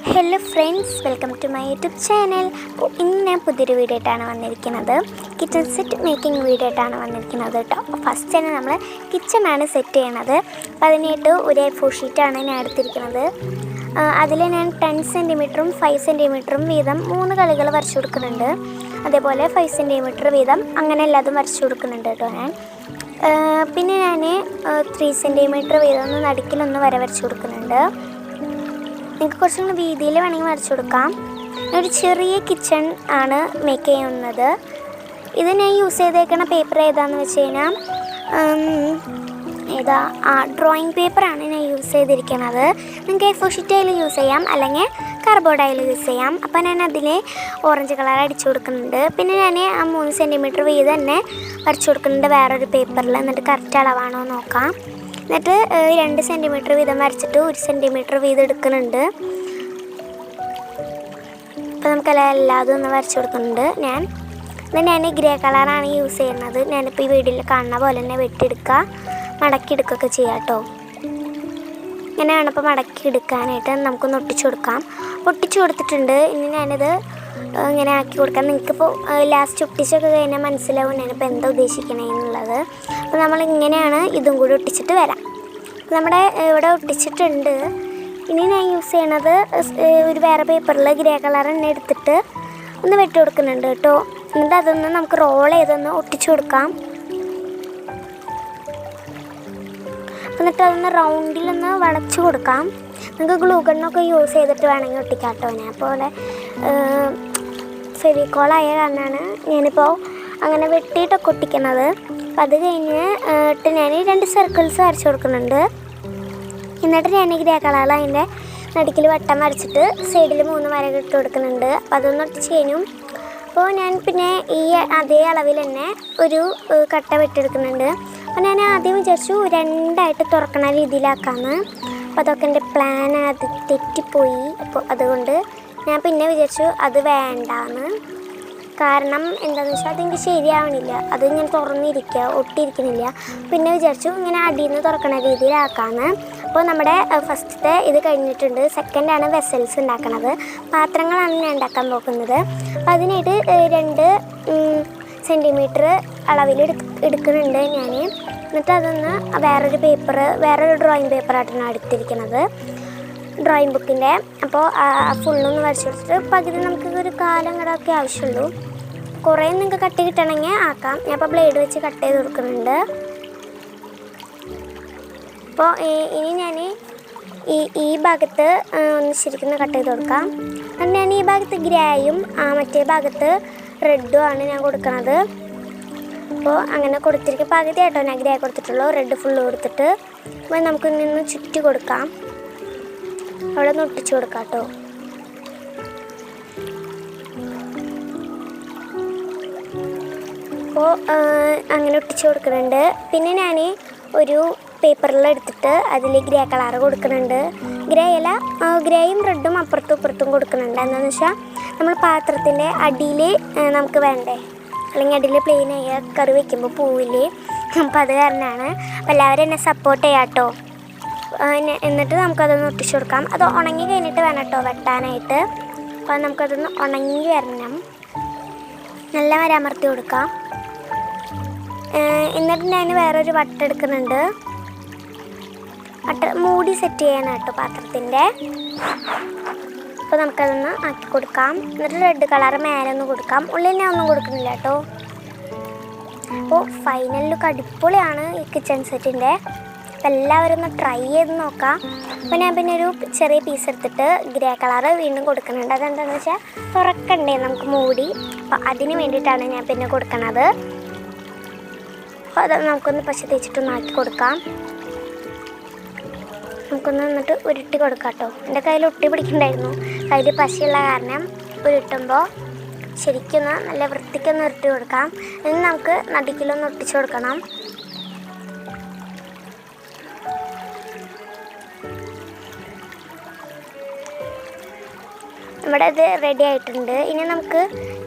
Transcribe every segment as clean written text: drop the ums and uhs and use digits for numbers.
Hello friends, welcome to my YouTube channel. അപ്പോൾ ഇന്ന് ഞാൻ പുതിയൊരു വീഡിയോ ആയിട്ടാണ് വന്നിരിക്കുന്നത്. കിച്ചൺ സെറ്റ് മേക്കിംഗ് വീഡിയോ ആയിട്ടാണ് വന്നിരിക്കുന്നത് കേട്ടോ. ഫസ്റ്റ് തന്നെ നമ്മൾ കിച്ചണാണ് സെറ്റ് ചെയ്യണത്. അപ്പോൾ അതിനായിട്ട് ഒരു A4 ഷീറ്റാണ് ഞാൻ എടുത്തിരിക്കുന്നത്. അതിൽ ഞാൻ 10 സെൻറ്റിമീറ്ററും 5 സെൻറ്റിമീറ്ററും വീതം 3 കളികൾ വരച്ചു കൊടുക്കുന്നുണ്ട്. അതേപോലെ 5 സെൻറ്റിമീറ്റർ വീതം അങ്ങനെ എല്ലാതും വരച്ചു കൊടുക്കുന്നുണ്ട് കേട്ടോ ഞാൻ. പിന്നെ ഞാൻ 3 സെൻറ്റിമീറ്റർ വീതം നടുക്കിലൊന്ന് വരച്ചു കൊടുക്കുന്നുണ്ട്. നിങ്ങൾക്ക് കുറച്ചുകൂടി വീതിയിൽ വേണമെങ്കിൽ വരച്ചു കൊടുക്കാം. ഒരു ചെറിയ കിച്ചൺ ആണ് മേക്ക് ചെയ്യുന്നത്. ഇത് ഞാൻ യൂസ് ചെയ്തേക്കുന്ന പേപ്പർ ഏതാണെന്ന് വെച്ച് കഴിഞ്ഞാൽ ഡ്രോയിങ് പേപ്പറാണ് ഞാൻ യൂസ് ചെയ്തിരിക്കുന്നത്. നിങ്ങൾക്ക് A4 ഷീറ്റ് അതിൽ യൂസ് ചെയ്യാം, അല്ലെങ്കിൽ കാർഡ്ബോർഡ് അതിൽ യൂസ് ചെയ്യാം. അപ്പോൾ ഞാൻ അതിൽ ഓറഞ്ച് കളർ അടിച്ചു കൊടുക്കുന്നുണ്ട്. പിന്നെ ഞാൻ ആ 3 സെൻറ്റിമീറ്റർ വീതം തന്നെ വരച്ചു കൊടുക്കുന്നുണ്ട് വേറൊരു പേപ്പറിൽ. എന്നിട്ട് കറക്റ്റ് അളവാണോ നോക്കാം. എന്നിട്ട് 2 സെൻറ്റിമീറ്റർ വീതം വരച്ചിട്ട് 1 സെൻറ്റിമീറ്റർ വീതം എടുക്കുന്നുണ്ട്. അപ്പോൾ നമുക്കെല്ലാം എല്ലാതും ഒന്ന് വരച്ചു കൊടുക്കുന്നുണ്ട്. ഞാൻ ഗ്രേ കളറാണ് യൂസ് ചെയ്യുന്നത്. ഞാനിപ്പോൾ ഈ വീഡിയോയിൽ കാണുന്ന പോലെ തന്നെ വെട്ടിയെടുക്കുക, മടക്കിയെടുക്കുകയൊക്കെ ചെയ്യാം കേട്ടോ. ഇങ്ങനെയാണ് ഇപ്പോൾ മടക്കിയെടുക്കാനായിട്ട് നമുക്കൊന്ന് ഒട്ടിച്ചു കൊടുക്കാം. ഒട്ടിച്ചു കൊടുത്തിട്ടുണ്ട്. ഇനി ഞാനിത് ഇങ്ങനെ ആക്കി കൊടുക്കാം. നിങ്ങൾക്കിപ്പോൾ ലാസ്റ്റ് ഒട്ടിച്ചൊക്കെ കഴിഞ്ഞാൽ മനസ്സിലാവും ഞാനിപ്പോൾ എന്താ ഉദ്ദേശിക്കണേന്നുള്ളത്. അപ്പോൾ നമ്മളിങ്ങനെയാണ് ഇതും കൂടി ഒട്ടിച്ചിട്ട് വരാം. നമ്മുടെ ഇവിടെ ഒട്ടിച്ചിട്ടുണ്ട്. ഇനി ഞാൻ യൂസ് ചെയ്യണത് ഒരു വേറെ പേപ്പറിൽ ഗ്രേ കളർ തന്നെ എടുത്തിട്ട് ഒന്ന് വെട്ടി കൊടുക്കുന്നുണ്ട് കേട്ടോ. എന്നിട്ട് അതൊന്ന് നമുക്ക് റോൾ ചെയ്തൊന്ന് ഒട്ടിച്ചു കൊടുക്കാം. എന്നിട്ട് അതൊന്ന് റൗണ്ടിലൊന്ന് വളച്ചു കൊടുക്കാം. നിങ്ങൾക്ക് ഗ്ലൂ ഗണ്ണൊക്കെ യൂസ് ചെയ്തിട്ട് വേണമെങ്കിൽ ഒട്ടിക്കാം കേട്ടോ. ഞാൻ അപ്പോൾ ഇവിടെ ഫെവിക്കോളായ കാരണമാണ് ഞാനിപ്പോൾ അങ്ങനെ വെട്ടിയിട്ടൊക്കെ ഒട്ടിക്കുന്നത്. അപ്പം അത് കഴിഞ്ഞിട്ട് ഞാൻ 2 സർക്കിൾസ് വരച്ച് കൊടുക്കുന്നുണ്ട്. എന്നിട്ട് ഞാൻ ഗ്രേ കളറിൽ അതിൻ്റെ നടുക്കിൽ വട്ടം വരച്ചിട്ട് സൈഡിൽ 3 വര ഇട്ട് കൊടുക്കുന്നുണ്ട്. അപ്പോൾ അതൊന്ന് ഒട്ടിച്ച് കഴിഞ്ഞു. അപ്പോൾ ഞാൻ പിന്നെ ഈ അതേ അളവിൽ തന്നെ ഒരു കട്ട വെട്ടിയെടുക്കുന്നുണ്ട്. അപ്പോൾ ഞാൻ ആദ്യം വിചാരിച്ചു 2ആയിട്ട് തുറക്കണ രീതിയിലാക്കാമെന്ന്. അപ്പോൾ അതൊക്കെ എൻ്റെ പ്ലാൻ അത് തെറ്റിപ്പോയി. അപ്പോൾ അതുകൊണ്ട് ഞാൻ പിന്നെ വിചാരിച്ചു അത് വേണ്ടാന്ന്. കാരണം എന്താണെന്ന് വെച്ചാൽ അതെനിക്ക് ശരിയാവണില്ല. അത് ഇങ്ങനെ തുറന്നിരിക്കുക, ഒട്ടിയിരിക്കുന്നില്ല. പിന്നെ വിചാരിച്ചു ഇങ്ങനെ അടിയിൽ നിന്ന് തുറക്കണ രീതിയിലാക്കാമെന്ന്. അപ്പോൾ നമ്മുടെ ഫസ്റ്റത്തെ ഇത് കഴിഞ്ഞിട്ടുണ്ട്. സെക്കൻഡാണ് വെസൽസ് ഉണ്ടാക്കണത്. പാത്രങ്ങളാണ് ഞാൻ ഉണ്ടാക്കാൻ പോകുന്നത്. അപ്പോൾ അതിനായിട്ട് 2 സെൻറ്റിമീറ്റർ അളവിൽ എടുക്കുന്നുണ്ട് ഞാൻ. എന്നിട്ട് അതൊന്ന് വേറൊരു ഡ്രോയിങ് പേപ്പറായിട്ടാണ് എടുത്തിരിക്കുന്നത്, ഡ്രോയിങ് ബുക്കിൻ്റെ. അപ്പോൾ ഫുള്ളൊന്ന് വരച്ചു കൊടുത്തിട്ട് പകുതി നമുക്ക് ഒരു കാലങ്ങളൊക്കെ ആവശ്യമുള്ളൂ. കുറേ നിങ്ങൾക്ക് കട്ട് കിട്ടണമെങ്കിൽ ആക്കാം. ഞാൻ ഇപ്പോൾ ബ്ലേഡ് വെച്ച് കട്ട് ചെയ്ത് കൊടുക്കുന്നുണ്ട്. അപ്പോൾ ഇനി ഞാൻ ഈ ഭാഗത്ത് ഒന്ന് ശരിക്കും കട്ട് ചെയ്ത് കൊടുക്കാം. എന്നിട്ട് ഞാൻ ഈ ഭാഗത്ത് ഗ്രേയും മറ്റേ ഭാഗത്ത് റെഡും ആണ് ഞാൻ കൊടുക്കുന്നത്. അപ്പോൾ അങ്ങനെ കൊടുത്തിരിക്കും. പകുതി ആയിട്ടോ ഞാൻ ഗ്രേ കൊടുത്തിട്ടുള്ളൂ, റെഡ് ഫുള്ള് കൊടുത്തിട്ട്. അപ്പോൾ നമുക്ക് നിന്ന് ചുറ്റി കൊടുക്കാം, അവിടെ നിന്ന് ഒട്ടിച്ചു കൊടുക്കാം കേട്ടോ. അപ്പോൾ അങ്ങനെ ഒട്ടിച്ചു കൊടുക്കുന്നുണ്ട്. പിന്നെ ഞാൻ ഒരു പേപ്പറിലെടുത്തിട്ട് അതിൽ ഗ്രേ കളറ് കൊടുക്കുന്നുണ്ട്. ഗ്രേയും റെഡും അപ്പുറത്തും ഇപ്പുറത്തും കൊടുക്കുന്നുണ്ട്. എന്താണെന്ന് വെച്ചാൽ നമ്മൾ പാത്രത്തിൻ്റെ അടിയിൽ നമുക്ക് വേണ്ടേ, അല്ലെങ്കിൽ അടിയിൽ പ്ലെയിനായ കറി വയ്ക്കുമ്പോൾ പോവില്ലേ. അപ്പോൾ അത് കാരണമാണ്. അപ്പോൾ എല്ലാവരും എന്നെ സപ്പോർട്ട് ചെയ്യാം കേട്ടോ. എന്നിട്ട് നമുക്കതൊന്ന് ഒട്ടിച്ചു കൊടുക്കാം. അത് ഉണങ്ങി കഴിഞ്ഞിട്ട് വേണം കേട്ടോ വെട്ടാനായിട്ട്. അപ്പോൾ നമുക്കതൊന്ന് ഉണങ്ങി വരണം. നല്ല അമർത്തി കൊടുക്കാം. എന്നിട്ട് ഞാൻ വേറൊരു വട്ടം എടുക്കുന്നുണ്ട്. മൂടി സെറ്റ് ചെയ്യാനാണ് കേട്ടോ പാത്രത്തിൻ്റെ. അപ്പോൾ നമുക്കതൊന്ന് ആക്കി കൊടുക്കാം. എന്നിട്ട് റെഡ് കളർ മേലെ ഒന്ന് കൊടുക്കാം. ഉള്ളിൽ ഞാൻ ഒന്നും കൊടുക്കുന്നില്ല കേട്ടോ. അപ്പോൾ ഫൈനൽ ലുക്ക് അടിപൊളിയാണ് ഈ കിച്ചൺ സെറ്റിൻ്റെ. അപ്പോൾ എല്ലാവരും ഒന്ന് ട്രൈ ചെയ്ത് നോക്കാം. അപ്പോൾ ഞാൻ പിന്നെ ഒരു ചെറിയ പീസ് എടുത്തിട്ട് ഗ്രേ കളറ് വീണ്ടും കൊടുക്കുന്നുണ്ട്. അതെന്താണെന്ന് വെച്ചാൽ തുറക്കണ്ടേ നമുക്ക് മൂടി. അപ്പോൾ അതിന് വേണ്ടിയിട്ടാണ് ഞാൻ പിന്നെ കൊടുക്കുന്നത്. അപ്പോൾ അത് നമുക്കൊന്ന് പശ തേച്ചിട്ടൊന്ന് ആക്കി കൊടുക്കാം. നമുക്കൊന്ന് എന്നിട്ട് ഉരുട്ടി കൊടുക്കാം കേട്ടോ. എൻ്റെ കയ്യിൽ ഒട്ടി പിടിക്കണ്ടായിരുന്നു. കയ്യിൽ പശയുള്ള കാരണം ഉരുട്ടുമ്പോൾ ശരിക്കൊന്ന് നല്ല വൃത്തിക്കൊന്ന് ഉരുട്ടി കൊടുക്കാം. ഇനി നമുക്ക് നടുക്കിലൊന്ന് ഒട്ടിച്ചു കൊടുക്കണം. ഇവിടെ ഇത് റെഡി ആയിട്ടുണ്ട്. ഇനി നമുക്ക്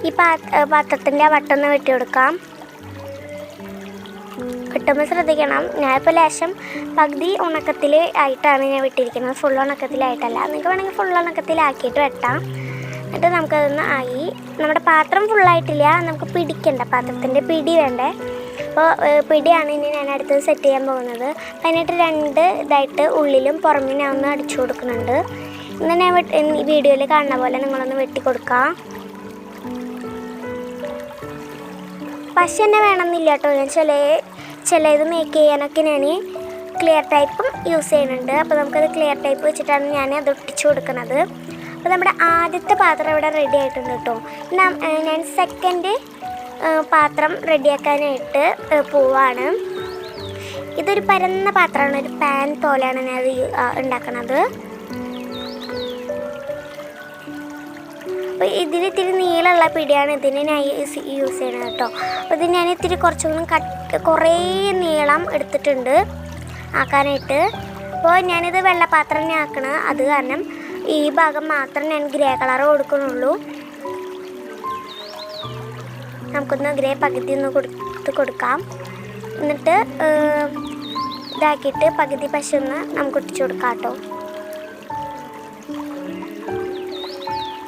ഈ പാത്രത്തിൻ്റെ വട്ടൊന്ന് വെട്ടി കൊടുക്കാം. വെട്ടുമ്പോൾ ശ്രദ്ധിക്കണം. ഞാനിപ്പോൾ ലേശം പകുതി ഉണക്കത്തിൽ ആയിട്ടാണ് ഞാൻ വെട്ടിയിരിക്കുന്നത്, ഫുൾ ഉണക്കത്തിലായിട്ടല്ല. നിങ്ങൾക്ക് വേണമെങ്കിൽ ഫുൾ ഉണക്കത്തിലാക്കിയിട്ട് വെട്ടാം. എന്നിട്ട് നമുക്കതൊന്ന് ആയി. നമ്മുടെ പാത്രം ഫുള്ളായിട്ടില്ല, നമുക്ക് പിടിക്കണ്ട, പാത്രത്തിൻ്റെ പിടി വേണ്ടേ. അപ്പോൾ പിടിയാണ് ഇനി ഞാൻ അടുത്തത് സെറ്റ് ചെയ്യാൻ പോകുന്നത്. അതിനായിട്ട് 2 ഇതായിട്ട് ഉള്ളിലും പുറമെ ഞാൻ ഒന്ന് അടിച്ചു കൊടുക്കുന്നുണ്ട്. ഇന്ന് ഞാൻ വീഡിയോയിൽ കാണുന്ന പോലെ നിങ്ങളൊന്ന് വെട്ടിക്കൊടുക്കാം. പശ തന്നെ വേണമെന്നില്ല കേട്ടോ. ഞാൻ ചില ഇത് മേക്ക് ചെയ്യാനൊക്കെ ഞാൻ ക്ലിയർ ടൈപ്പും യൂസ് ചെയ്യുന്നുണ്ട്. അപ്പോൾ നമുക്കത് ക്ലിയർ ടൈപ്പ് വെച്ചിട്ടാണ് ഞാൻ അത് ഒട്ടിച്ചു കൊടുക്കുന്നത്. അപ്പോൾ നമ്മുടെ ആദ്യത്തെ പാത്രം ഇവിടെ റെഡി ആയിട്ടുണ്ട് കേട്ടോ. ഞാൻ സെക്കൻഡ് പാത്രം റെഡിയാക്കാനായിട്ട് പോവാണ്. ഇതൊരു പരന്ന പാത്രമാണ്, ഒരു പാൻ പോലെയാണ് ഞാൻ അത് ഉണ്ടാക്കണത്. അപ്പോൾ ഇതിന് ഇത്തിരി നീളമുള്ള പിടിയാണ് ഇതിന് ഞാൻ യൂസ് ചെയ്യണത് കേട്ടോ. അപ്പോൾ ഇത് ഞാൻ ഇത്തിരി കുറച്ചുകൂടി കുറേ നീളം എടുത്തിട്ടുണ്ട് ആക്കാനായിട്ട്. അപ്പോൾ ഞാനിത് വെള്ളപ്പാത്രം തന്നെ ആക്കണം, അത് കാരണം ഈ ഭാഗം മാത്രം ഞാൻ ഗ്രേ കളർ കൊടുക്കുന്നുള്ളൂ. നമുക്കൊന്ന് ഗ്രേ പകുതി ഒന്ന് കൊടുക്കാം. എന്നിട്ട് ഇതാക്കിയിട്ട് പകുതി പശ ഒന്ന് നമുക്ക് ഒട്ടിച്ചു കൊടുക്കാം കേട്ടോ.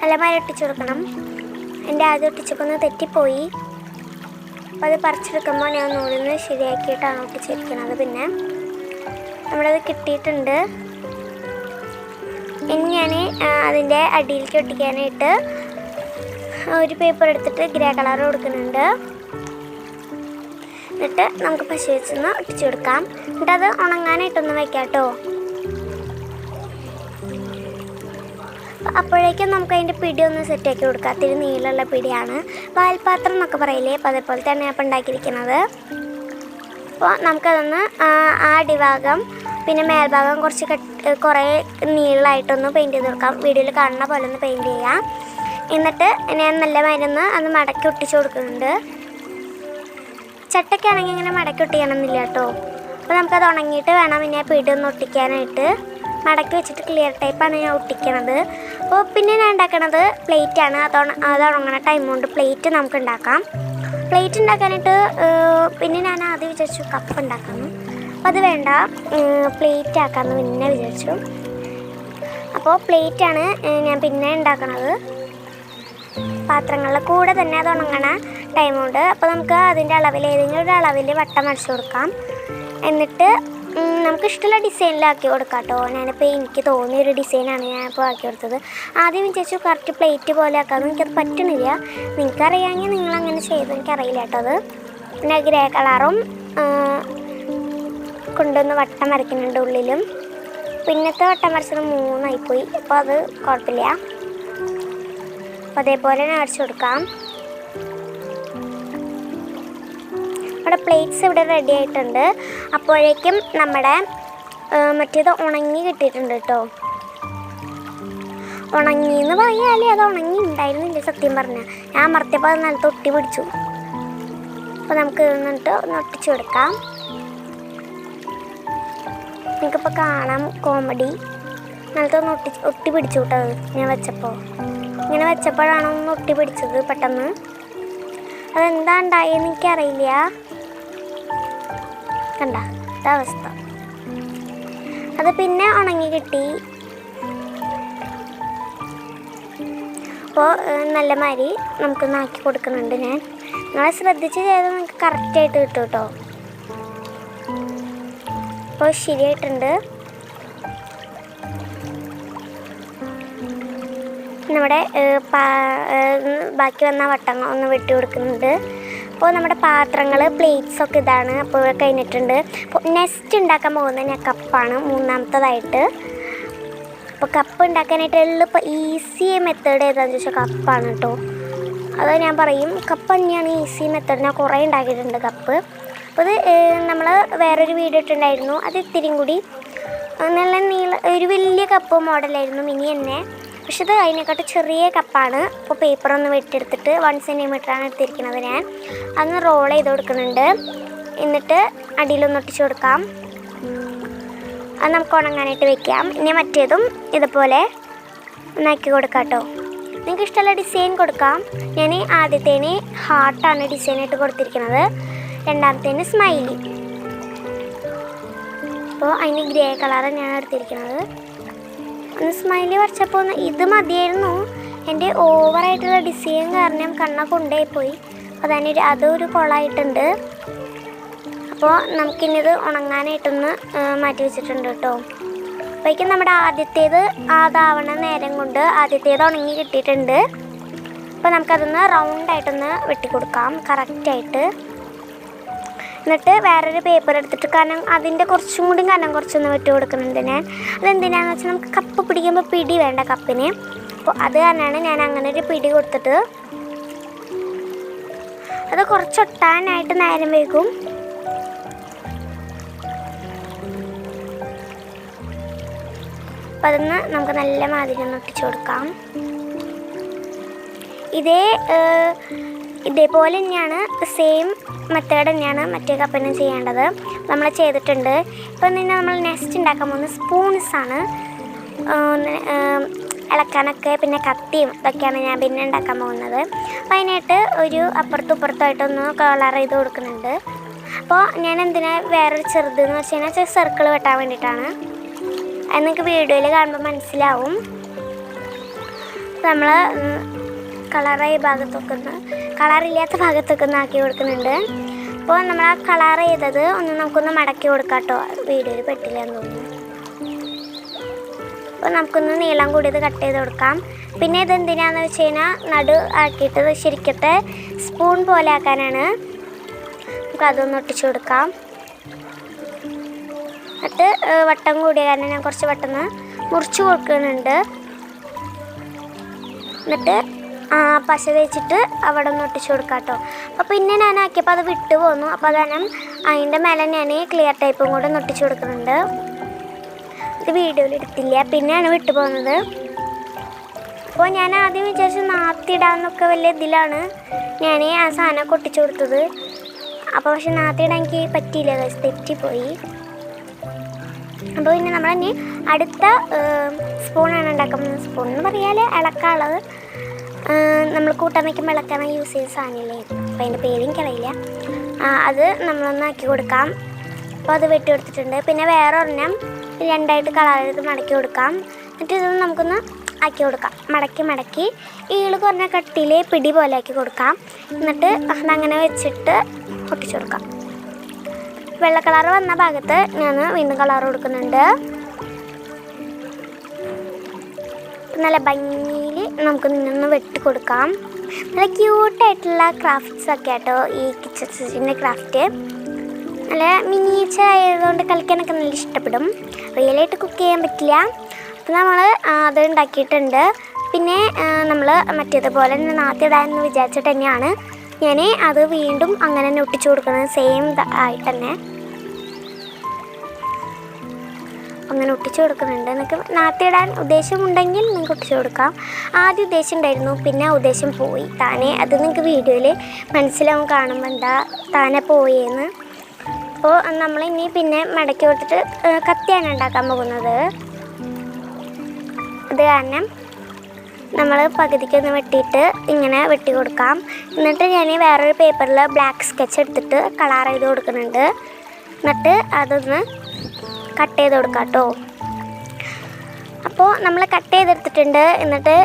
അലമാര ഒട്ടിച്ചു കൊടുക്കണം. എൻ്റെ ആദ്യം ഒട്ടിച്ചൊക്കെ തെറ്റിപ്പോയി. അപ്പോൾ അത് പറിച്ചെടുക്കുമ്പോൾ ഞാൻ നൂലിന്ന് ശരിയാക്കിയിട്ടാണ് ഒട്ടിച്ചിരിക്കുന്നത്. പിന്നെ നമ്മളത് കിട്ടിയിട്ടുണ്ട്. ഇനി ഞാൻ അതിൻ്റെ അടിയിലേക്ക് ഒട്ടിക്കാനായിട്ട് ഒരു പേപ്പർ എടുത്തിട്ട് ഗ്രേ കളർ കൊടുക്കുന്നുണ്ട്. എന്നിട്ട് നമുക്ക് പശ വെച്ചൊന്ന് ഒട്ടിച്ചു കൊടുക്കാം. എന്നിട്ട് അത് ഉണങ്ങാനായിട്ടൊന്ന് വയ്ക്കാം കേട്ടോ. അപ്പോഴേക്കും നമുക്ക് അതിൻ്റെ പിടി ഒന്ന് സെറ്റാക്കി കൊടുക്കാം. ഇത്തിരി നീളമുള്ള പിടിയാണ്, വാൽപാത്രം എന്നൊക്കെ പറയില്ലേ, അപ്പോൾ അതേപോലെ തന്നെ അപ്പം ഉണ്ടാക്കിയിരിക്കുന്നത്. അപ്പോൾ നമുക്കതൊന്ന് ആ അടിഭാഗം പിന്നെ മേൽഭാഗം കുറേ നീളമായിട്ടൊന്ന് പെയിൻറ്റ് ചെയ്ത് കൊടുക്കാം. വീഡിയോയിൽ കാണുന്ന പോലെ ഒന്ന് പെയിൻറ്റ് ചെയ്യാം. എന്നിട്ട് ഞാൻ നല്ല മരുന്ന് അത് മടക്കി ഒട്ടിച്ച് കൊടുക്കുന്നുണ്ട്. ചട്ടയ്ക്കാണെങ്കിൽ ഇങ്ങനെ മടക്കി ഒട്ടിക്കണമെന്നില്ല കേട്ടോ. അപ്പോൾ നമുക്കത് ഉണങ്ങിയിട്ട് വേണം പിന്നെ പിടി ഒന്ന് ഒട്ടിക്കാനായിട്ട്. മടക്കി വെച്ചിട്ട് ക്ലിയർ ടൈപ്പാണ് ഞാൻ ഒട്ടിക്കണത്. അപ്പോൾ പിന്നെ ഞാൻ ഉണ്ടാക്കണത് പ്ലേറ്റാണ്. അത് ഉണങ്ങണ ടൈം കൊണ്ട് പ്ലേറ്റ് നമുക്ക് ഉണ്ടാക്കാം. പ്ലേറ്റ് ഉണ്ടാക്കാനായിട്ട് പിന്നെ ഞാൻ ആദ്യം വിചാരിച്ചു കപ്പ് ഉണ്ടാക്കാമെന്ന്. അപ്പോൾ അത് വേണ്ട, പ്ലേറ്റ് ആക്കാമെന്ന് പിന്നെ വിചാരിച്ചു. അപ്പോൾ പ്ലേറ്റാണ് ഞാൻ പിന്നെ ഉണ്ടാക്കണത് പാത്രങ്ങളുടെ കൂടെ തന്നെ അത് ഉണങ്ങണ ടൈം കൊണ്ട്. അപ്പോൾ നമുക്ക് അതിൻ്റെ അളവിൽ ഏതെങ്കിലും ഒരു അളവിൽ വട്ടം അടിച്ചു കൊടുക്കാം. എന്നിട്ട് നമുക്ക് ഇഷ്ടമുള്ള ഡിസൈനിലാക്കി കൊടുക്കാം കേട്ടോ. ഞാനിപ്പോൾ എനിക്ക് തോന്നിയൊരു ഡിസൈനാണ് ഞാനിപ്പോൾ ആക്കി കൊടുത്തത്. ആദ്യം വിചാരിച്ചു കറക്റ്റ് പ്ലേറ്റ് പോലെ ആക്കാമെന്ന്, എനിക്കത് പറ്റണില്ല. നിങ്ങൾക്കറിയാമെങ്കിൽ നിങ്ങളങ്ങനെ ചെയ്ത്, എനിക്കറിയില്ല കേട്ടോ അത്. പിന്നെ ഗ്രേ കളറും കൊണ്ടുവന്ന് വട്ടം വരയ്ക്കുന്നുണ്ട് ഉള്ളിലും. പിന്നത്തെ വട്ടം വരച്ചത് 3 ആയിപ്പോയി. അപ്പോൾ അത് കുഴപ്പമില്ല. അപ്പോൾ അതേപോലെ തന്നെ അടിച്ചു കൊടുക്കാം. നമ്മുടെ പ്ലേറ്റ്സ് ഇവിടെ റെഡി ആയിട്ടുണ്ട്. അപ്പോഴേക്കും നമ്മുടെ മറ്റേത് ഉണങ്ങി കിട്ടിയിട്ടുണ്ട് കേട്ടോ. ഉണങ്ങിയെന്ന് പറയാല്ലേ, അത് ഉണങ്ങി ഉണ്ടായിരുന്നില്ല സത്യം പറഞ്ഞാൽ. ഞാൻ അമർത്തിയപ്പോൾ അത് നിലത്ത് ഒട്ടി പിടിച്ചു. അപ്പോൾ നമുക്ക് നിന്നിട്ട് ഒന്ന് ഒട്ടിച്ചു കൊടുക്കാം. നിങ്ങൾക്കിപ്പോൾ കാണാം കോമഡി. നിലത്തൊന്ന് ഒട്ടി പിടിച്ചു കേട്ടത് ഞാൻ വെച്ചപ്പോൾ. ഇങ്ങനെ വെച്ചപ്പോഴാണ് ഒന്ന് ഒട്ടി പിടിച്ചത് പെട്ടെന്ന്. അതെന്താ ഉണ്ടായെന്ന് എനിക്കറിയില്ല. കണ്ട അവസ്ഥ. അത് പിന്നെ ഉണങ്ങി കിട്ടി. അപ്പോൾ നല്ല മാതിരി നമുക്കൊന്ന് ആക്കി കൊടുക്കുന്നുണ്ട് ഞാൻ. നിങ്ങളെ ശ്രദ്ധിച്ച് ചെയ്ത് നിങ്ങൾക്ക് കറക്റ്റായിട്ട് കിട്ടും കേട്ടോ. അപ്പോൾ ശരിയായിട്ടുണ്ട്. നമ്മുടെ ബാക്കി വന്ന വട്ടങ്ങൾ ഒന്ന് വെട്ടി കൊടുക്കുന്നുണ്ട്. അപ്പോൾ നമ്മുടെ പാത്രങ്ങൾ പ്ലേറ്റ്സൊക്കെ ഇതാണ്. അപ്പോൾ കഴിഞ്ഞിട്ടുണ്ട്. അപ്പോൾ നെക്സ്റ്റ് ഉണ്ടാക്കാൻ പോകുന്നത് ഞാൻ കപ്പാണ്, 3ാമത്തതായിട്ട്. അപ്പോൾ കപ്പ് ഉണ്ടാക്കാനായിട്ട് എളുപ്പം ഈസി മെത്തേഡ് ഏതാണെന്ന് ചോദിച്ചാൽ കപ്പാണ് കേട്ടോ. അത് ഞാൻ പറയും, കപ്പ് തന്നെയാണ് ഈസി മെത്തേഡ്. ഞാൻ കുറേ ഉണ്ടാക്കിയിട്ടുണ്ട് കപ്പ്. അപ്പോൾ അത് നമ്മൾ വേറൊരു വീഡിയോ ഇട്ടുണ്ടായിരുന്നു. അത് ഇത്തിരിയും കൂടി നല്ല ഒരു വലിയ കപ്പ് മോഡലായിരുന്നു, മിനി തന്നെ. പക്ഷെ ഇത് അതിനെക്കാട്ട് ചെറിയ കപ്പാണ്. അപ്പോൾ പേപ്പറൊന്ന് വെട്ടിയെടുത്തിട്ട് 1 സെൻറ്റിമീറ്ററാണ് എടുത്തിരിക്കുന്നത് ഞാൻ. അതൊന്ന് റോൾ ചെയ്ത് കൊടുക്കുന്നുണ്ട്. എന്നിട്ട് അടിയിലൊന്ന് ഒട്ടിച്ച് കൊടുക്കാം. അത് നമുക്ക് ഉണങ്ങാനായിട്ട് വെക്കാം. ഇനി മറ്റേതും ഇതുപോലെ ഒന്നാക്കി കൊടുക്കാം കേട്ടോ. നിങ്ങൾക്ക് ഇഷ്ടമുള്ള ഡിസൈൻ കൊടുക്കാം. ഞാൻ ആദ്യത്തേന് ഹാർട്ടാണ് ഡിസൈനായിട്ട് കൊടുത്തിരിക്കുന്നത്, രണ്ടാമത്തേന് സ്മൈലി. അപ്പോൾ അതിന് ഗ്രേ കളർ തന്നെയാണ് എടുത്തിരിക്കുന്നത്. ഒന്ന് സ്മൈലി വരച്ചപ്പോൾ ഇത് മതിയായിരുന്നു. എൻ്റെ ഓവറായിട്ടുള്ള ഡിസൈൻ കാരണം കണ്ണൊക്കെ കൊണ്ടുപോയി. അപ്പോൾ തന്നെ അതൊരു കുളമായിട്ടുണ്ട്. അപ്പോൾ നമുക്കിനിത് ഉണങ്ങാനായിട്ടൊന്ന് മാറ്റി വെച്ചിട്ടുണ്ട് കേട്ടോ. അപ്പോഴേക്കും നമ്മുടെ ആദ്യത്തേത് അതാവണ നേരം കൊണ്ട് ആദ്യത്തേത് ഉണങ്ങി കിട്ടിയിട്ടുണ്ട്. അപ്പോൾ നമുക്കതൊന്ന് റൗണ്ടായിട്ടൊന്ന് വെട്ടിക്കൊടുക്കാം കറക്റ്റായിട്ട്. എന്നിട്ട് വേറൊരു പേപ്പർ എടുത്തിട്ട് അതിൻ്റെ കുറച്ചും കൂടി കുറച്ചൊന്ന് വെട്ടി കൊടുക്കുന്നുണ്ട് ഞാൻ. അതെന്തിനാണെന്ന് വെച്ചാൽ നമുക്ക് കപ്പ് പിടിക്കുമ്പോൾ പിടി വേണ്ട കപ്പിന്. അപ്പോൾ അത് കാരണമാണ് ഞാൻ അങ്ങനെ ഒരു പിടി കൊടുത്തിട്ട്. അത് കുറച്ചൊട്ടാനായിട്ട് നേരം വൈകും. അപ്പം അതൊന്ന് നമുക്ക് നല്ല മാതിരി ഒന്ന് ഒട്ടിച്ചു കൊടുക്കാം. ഇതേപോലെ തന്നെയാണ്, സെയിം മെത്തേഡ് തന്നെയാണ് മറ്റേ കപ്പിനും ചെയ്യേണ്ടത്. നമ്മൾ ചെയ്തിട്ടുണ്ട്. ഇപ്പം തന്നെ നമ്മൾ നെക്സ്റ്റ് ഉണ്ടാക്കാൻ പോകുന്നത് സ്പൂൺസാണ്. ഇളക്കാനൊക്കെ പിന്നെ കത്തിയും ഇതൊക്കെയാണ് ഞാൻ പിന്നെ ഉണ്ടാക്കാൻ പോകുന്നത്. അപ്പോൾ അതിനായിട്ട് ഒരു അപ്പുറത്തും ഇപ്പുറത്തുമായിട്ടൊന്ന് കളർ ചെയ്ത് കൊടുക്കുന്നുണ്ട്. അപ്പോൾ ഞാൻ എന്തിനാ വേറൊരു ചെറുതെന്ന് വെച്ച് കഴിഞ്ഞാൽ സർക്കിൾ വെട്ടാൻ വേണ്ടിയിട്ടാണ്. അത് നിങ്ങൾക്ക് വീഡിയോയിൽ കാണുമ്പോൾ മനസ്സിലാവും. നമ്മൾ കളറായ ഭാഗത്തൊക്കെ കളറില്ലാത്ത ഭാഗത്തൊക്കെ ഒന്ന് ആക്കി കൊടുക്കുന്നുണ്ട്. അപ്പോൾ നമ്മൾ ആ കളർ ചെയ്തത് നമുക്കൊന്ന് മടക്കി കൊടുക്കാം കേട്ടോ. വീഡിയോയിൽ പെട്ടില്ല എന്ന് തോന്നുന്നു. അപ്പോൾ നമുക്കൊന്ന് നീളം കൂടിയത് കട്ട് ചെയ്ത് കൊടുക്കാം. പിന്നെ ഇതെന്തിനാന്ന് വെച്ച് കഴിഞ്ഞാൽ നടു ആക്കിയിട്ട് ശരിക്കത്തെ സ്പൂൺ പോലെ ആക്കാനാണ്. നമുക്ക് അതൊന്ന് ഒട്ടിച്ചു കൊടുക്കാം. എന്നിട്ട് വട്ടം കൂടിയ കാരണം ഞാൻ കുറച്ച് വട്ടം മുറിച്ച് കൊടുക്കുന്നുണ്ട്. എന്നിട്ട് പശ തേച്ചിട്ട് അവിടെ ഒന്ന് ഒട്ടിച്ചു കൊടുക്കാം കേട്ടോ. അപ്പോൾ പിന്നെ ഞാൻ ആക്കിയപ്പോൾ അത് വിട്ടു പോന്നു. അപ്പോൾ അതാണ് അതിൻ്റെ മേലെ ഞാൻ ക്ലിയർ ടൈപ്പും കൂടെ ഒന്ന് ഒട്ടിച്ചു കൊടുക്കുന്നുണ്ട്. ഇത് വീഡിയോയിൽ എടുത്തില്ല, പിന്നെയാണ് വിട്ടു പോകുന്നത്. അപ്പോൾ ഞാൻ ആദ്യം വിചാരിച്ചു നാത്തിടാന്നൊക്കെ വലിയ ഇതിലാണ് ഞാൻ ആ സാധനമൊക്കെ ഒട്ടിച്ചു കൊടുത്തത്. അപ്പോൾ പക്ഷെ നാത്തിടാൻ എനിക്ക് പറ്റിയില്ല, തെറ്റിപ്പോയി. അപ്പോൾ പിന്നെ നമ്മൾ ഇനി അടുത്ത സ്പൂണാണ് ഉണ്ടാക്കുന്നത്. സ്പൂൺ എന്ന് പറയാതെ ഇളക്കാനുള്ളത്. നമ്മൾ കൂട്ടാൻ വയ്ക്കുമ്പോൾ ഇളക്കാൻ യൂസ് ചെയ്യുന്ന സാധനമില്ലേ, അപ്പോൾ അതിൻ്റെ പേര് എനിക്കറിയില്ല. അത് നമ്മളൊന്ന് ആക്കി കൊടുക്കാം. അപ്പോൾ അത് വെട്ടി കൊടുത്തിട്ടുണ്ട്. പിന്നെ വേറെ ഒരെണ്ണം രണ്ടായിട്ട് കളർ ചെയ്ത് മടക്കി കൊടുക്കാം. എന്നിട്ട് ഇതൊന്ന് നമുക്കൊന്ന് ആക്കി കൊടുക്കാം. മടക്കി ഈള് കുറഞ്ഞ കട്ടിയിൽ പിടി പോലെ ആക്കി കൊടുക്കാം. എന്നിട്ട് അതങ്ങനെ വെച്ചിട്ട് ഒട്ടിച്ചു കൊടുക്കാം. വെള്ള കളർ വന്ന ഭാഗത്ത് ഞാൻ വീണ്ടും കളർ കൊടുക്കുന്നുണ്ട്. നല്ല ഭംഗിയിൽ നമുക്ക് നിന്ന് വെട്ടി കൊടുക്കാം. നല്ല ക്യൂട്ടായിട്ടുള്ള ക്രാഫ്റ്റ്സ് ഒക്കെ ആട്ടോ ഈ കിച്ചൺ സെറ്റിൻ്റെ ക്രാഫ്റ്റ്. നല്ല മിനിയേച്ചർ ആയതുകൊണ്ട് കളിക്കാനൊക്കെ നല്ല ഇഷ്ടപ്പെടും. റിയലായിട്ട് കുക്ക് ചെയ്യാൻ പറ്റില്ല. അപ്പോൾ നമ്മൾ അത് ഉണ്ടാക്കിയിട്ടുണ്ട്. പിന്നെ നമ്മൾ മറ്റേതുപോലെ തന്നെ നാത്തിടാമെന്ന് വിചാരിച്ചിട്ട് തന്നെയാണ് ഞാൻ അത് വീണ്ടും അങ്ങനെ തന്നെ ഒട്ടിച്ചു കൊടുക്കുന്നത്. സെയിം ആയിട്ട് തന്നെ അങ്ങനെ ഒട്ടിച്ചു കൊടുക്കുന്നുണ്ട്. നിങ്ങൾക്ക് നാത്തിടാൻ ഉദ്ദേശമുണ്ടെങ്കിൽ നിങ്ങൾക്ക് ഒട്ടിച്ചു കൊടുക്കാം. ആദ്യം ഉദ്ദേശം ഉണ്ടായിരുന്നു, പിന്നെ ആ ഉദ്ദേശം പോയി താനെ. അത് നിങ്ങൾക്ക് വീഡിയോയിൽ മനസ്സിലാവും കാണുമ്പോൾ എന്താ താനെ പോയെന്ന്. അപ്പോൾ നമ്മളിനി പിന്നെ മടക്കി കൊടുത്തിട്ട് കത്തിയാണ് ഉണ്ടാക്കാൻ പോകുന്നത്. അത് കാരണം നമ്മൾ പകുതിക്കൊന്ന് വെട്ടിയിട്ട് ഇങ്ങനെ വെട്ടി കൊടുക്കാം. എന്നിട്ട് ഞാൻ വേറൊരു പേപ്പറിൽ ബ്ലാക്ക് സ്കെച്ച് എടുത്തിട്ട് കളർ ചെയ്ത് കൊടുക്കുന്നുണ്ട്. എന്നിട്ട് അതൊന്ന് കട്ട് ചെയ്ത് കൊടുക്കാം കേട്ടോ. അപ്പോൾ നമ്മൾ കട്ട് ചെയ്തെടുത്തിട്ടുണ്ട്. എന്നിട്ട്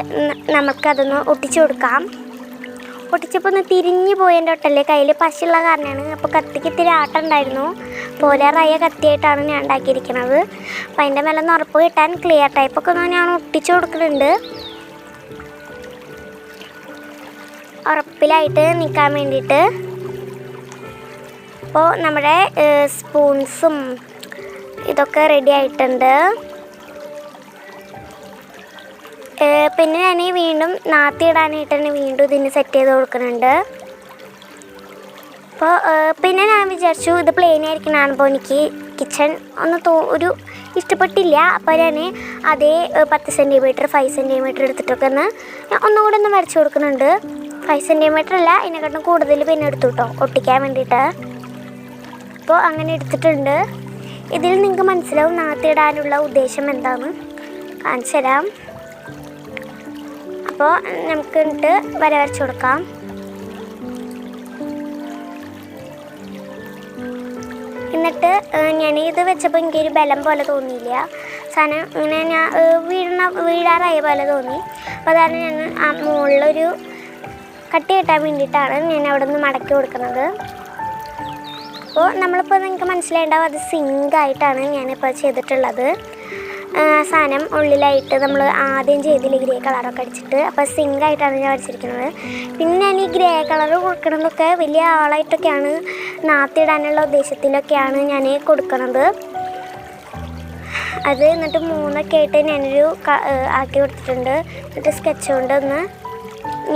നമുക്കതൊന്ന് ഒട്ടിച്ചു കൊടുക്കാം. ഒട്ടിച്ചപ്പോൾ ഒന്ന് തിരിഞ്ഞു പോയതിൻ്റെ ഒട്ടല്ലേ കയ്യിൽ പശയുള്ള കാരണമാണ്. അപ്പോൾ കത്തിക്ക് ഇത്തിരി ആട്ടം ഉണ്ടായിരുന്നു. പോരാറായ കത്തിയായിട്ടാണ് ഞാൻ ഉണ്ടാക്കിയിരിക്കുന്നത്. അപ്പോൾ അതിൻ്റെ മേലെ ഒന്ന് ഉറപ്പ് കിട്ടാൻ ക്ലിയർ ടൈപ്പൊക്കെ ഒന്ന് ഞാൻ ഒട്ടിച്ചു കൊടുക്കുന്നുണ്ട്, ഉറപ്പിലായിട്ട് നിൽക്കാൻ വേണ്ടിയിട്ട്. അപ്പോൾ നമ്മുടെ സ്പൂൺസും ഇതൊക്കെ റെഡി ആയിട്ടുണ്ട്. പിന്നെ ഞാൻ വീണ്ടും നാത്തിയിടാനായിട്ട് തന്നെ വീണ്ടും ഇതിന് സെറ്റ് ചെയ്ത് കൊടുക്കുന്നുണ്ട്. അപ്പോൾ പിന്നെ ഞാൻ വിചാരിച്ചു ഇത് പ്ലെയിൻ ആയിരിക്കണപ്പോൾ എനിക്ക് കിച്ചൺ ഒരു ഇഷ്ടപ്പെട്ടില്ല. അപ്പോൾ ഞാൻ അതേ 10 സെൻറ്റിമീറ്റർ 5 സെൻറ്റിമീറ്റർ എടുത്തിട്ടൊക്കെ ഒന്നുകൂടെ ഒന്ന് വരച്ച് കൊടുക്കുന്നുണ്ട്. 5 സെൻറ്റിമീറ്റർ അല്ല, ഇതിനെക്കാട്ടും കൂടുതൽ പിന്നെ എടുത്തു കേട്ടോ ഒട്ടിക്കാൻ വേണ്ടിയിട്ട്. അപ്പോൾ അങ്ങനെ എടുത്തിട്ടുണ്ട്. ഇതിൽ നിങ്ങൾക്ക് മനസ്സിലാവും നാത്തിയിടാനുള്ള ഉദ്ദേശം എന്താണെന്ന് കാണിച്ചു തരാം. അപ്പോൾ നമുക്ക് എന്നിട്ട് വരച്ചു കൊടുക്കാം. എന്നിട്ട് ഞാൻ ഇത് വെച്ചപ്പോൾ എനിക്കൊരു ബലം പോലെ തോന്നിയില്ല. സാധനം ഇങ്ങനെ ഞാൻ വീഴാറായ പോലെ തോന്നി. അപ്പോൾ അതാണ് ഞാൻ ആ മുകളിലൊരു കട്ടി കിട്ടാൻ വേണ്ടിയിട്ടാണ് ഞാൻ അവിടെ നിന്ന് മടക്കി കൊടുക്കുന്നത്. അപ്പോൾ നമ്മളിപ്പോൾ നിങ്ങൾക്ക് മനസ്സിലായിട്ടുണ്ടാവും അത് സിങ്കായിട്ടാണ് ഞാനിപ്പോൾ ചെയ്തിട്ടുള്ളത്. സാധനം ഉള്ളിലായിട്ട് നമ്മൾ ആദ്യം ചെയ്തില്ല ഗ്രേ കളറൊക്കെ അടിച്ചിട്ട്, അപ്പോൾ സിങ്കായിട്ടാണ് ഞാൻ അടിച്ചിരിക്കുന്നത്. പിന്നെ ഞാൻ ഈ ഗ്രേ കളർ കൊടുക്കണതൊക്കെ വലിയ ആളായിട്ടൊക്കെയാണ്, നാത്തിടാനുള്ള ഉദ്ദേശത്തിലൊക്കെയാണ് ഞാൻ കൊടുക്കണത്. അത് എന്നിട്ട് 3 ആയിട്ട് ഞാനൊരു ആക്കി കൊടുത്തിട്ടുണ്ട്. എന്നിട്ട് സ്കെച്ച് കൊണ്ട് ഒന്ന്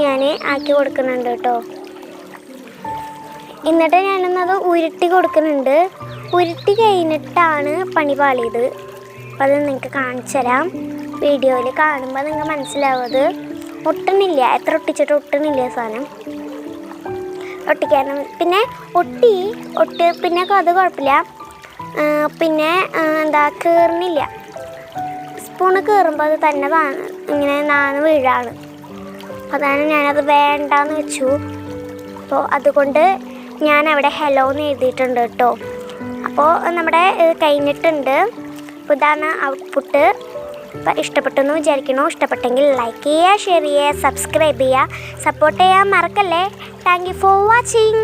ഞാൻ ആക്കി കൊടുക്കുന്നുണ്ട് കേട്ടോ. എന്നിട്ട് ഞാനൊന്നത് ഉരുട്ടി കൊടുക്കുന്നുണ്ട്. ഉരുട്ടി കഴിഞ്ഞിട്ടാണ് പണി പാളിയത്. അപ്പോൾ അത് നിങ്ങൾക്ക് കാണിച്ചു തരാം. വീഡിയോയിൽ കാണുമ്പോൾ നിങ്ങൾക്ക് മനസ്സിലാവും. അത് ഒട്ടുന്നില്ല, എത്ര ഒട്ടിച്ചിട്ട് ഒട്ടുന്നില്ല സാധനം. ഒട്ടിക്കാനും പിന്നെ പിന്നെ അത് കുഴപ്പമില്ല. പിന്നെ കീറുന്നില്ല. സ്പൂണ് കീറുമ്പോൾ അത് തന്നെ ഇങ്ങനെ നാന്ന് വീഴാണ്. അതാണ് ഞാനത് വേണ്ടാന്ന് വെച്ചു. അപ്പോൾ അതുകൊണ്ട് ഞാനവിടെ ഹലോ എന്ന് എഴുതിയിട്ടുണ്ട് കേട്ടോ. അപ്പോൾ നമ്മുടെ കഴിഞ്ഞിട്ടുണ്ട്. അപ്പോൾ ഇതാണ് ഔട്ട്പുട്ട്. അപ്പോൾ ഇഷ്ടപ്പെട്ടെന്ന് വിചാരിക്കണോ? ഇഷ്ടപ്പെട്ടെങ്കിൽ ലൈക്ക് ചെയ്യുക, ഷെയർ ചെയ്യുക, സബ്സ്ക്രൈബ് ചെയ്യുക, സപ്പോർട്ട് ചെയ്യാൻ മറക്കല്ലേ. Thank you for watching.